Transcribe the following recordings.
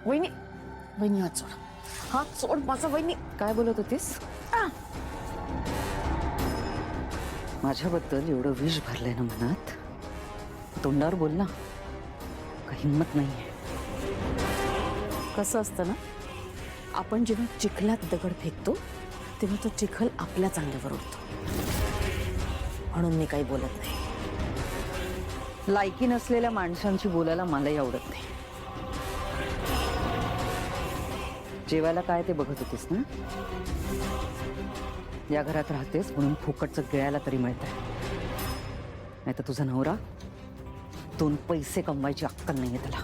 वहिनी वहिनी हात सोड, हात सोड माझा वहिनी. काय बोलत होतीस? माझ्याबद्दल एवढं विष भरलंय ना मनात, तोंडावर बोल ना. काही हिंमत नाहीये. कसं असतं ना, आपण जेव्हा चिखलात दगड फेकतो तेव्हा तो चिखल आपल्या चांगल्यावर उडतो. म्हणून मी काही बोलत नाही. लायकी नसलेल्या माणसांची बोलायला मलाही आवडत नाही. जेवायला काय ते बघत होतीस ना? या घरात राहतेस म्हणून फुकटचं गिळायला तरी मिळतंय. नाही तर तुझा नवरा 2 पैसे कमवायची अक्कल नाहीये त्याला.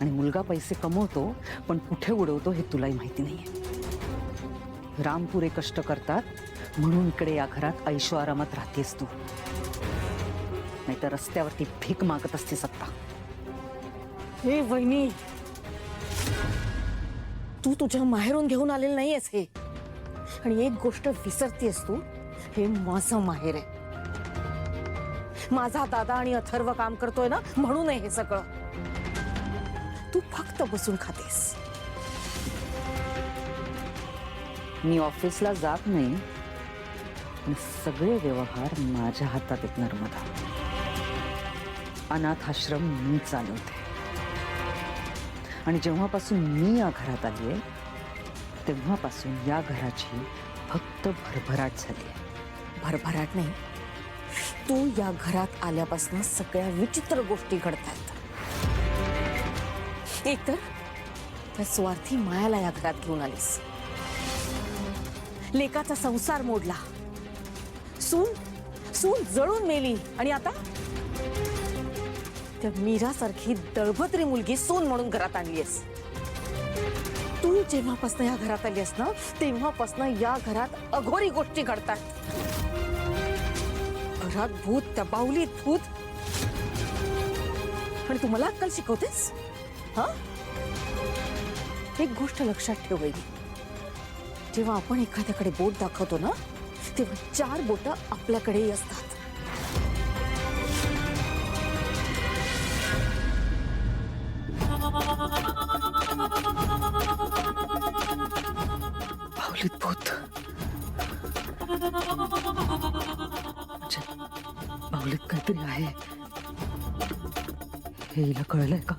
आणि मुलगा पैसे कमवतो पण कुठे उडवतो हे तुलाही माहिती नाहीये. रामपुरे कष्ट करतात म्हणून इकडे या घरात ऐशो आरामात राहतेस तू. नाहीतर रस्त्यावरती भीक मागत असतेस आता. हे वहिनी, तू तुझ्या माहेरून घेऊन आलेलं नाहीयेस हे. आणि एक गोष्ट विसरतेस तू, हे माझं माहेर आहे. माझा दादा आणि अथर्व काम करतोय ना म्हणून आहे हे सगळं. तू फक्त बसून खातेस. मी ऑफिसला जात नाही पण सगळे व्यवहार माझ्या हातात आहेत नर्मदा. अनाथ आश्रम मी चालवते. आणि जेव्हापासून मी या घरात आलीये तेव्हापासून या घराची फक्त भरभराट झाली. भरभराट नाही, तू या घरात आल्यापासून सगळ्या विचित्र गोष्टी घडतात. एक तर त्या स्वार्थी मायाला या घरात घेऊन आलीस. लेकाचा संसार मोडला. सून जळून मेली. आणि आता त्या मीरासारखी दळभद्री मुलगी सून म्हणून घरात आणलीस. तू जेव्हापासून या घरात आलीस ना तेव्हापासून या घरात अघोरी गोष्टी घडतात. घरात भूत, त्या बाहुलीत भूत. आणि तू मला अक्कल शिकवतेस? हा, एक गोष्ट लक्षात ठेव वैदी, जेव्हा आपण एखाद्याकडे बोट दाखवतो ना तेव्हा 4 बोटं आपल्याकडेही असतात. बाहुलीत भूत. बाहुलीत काहीतरी आहे हे हिला कळलंय का?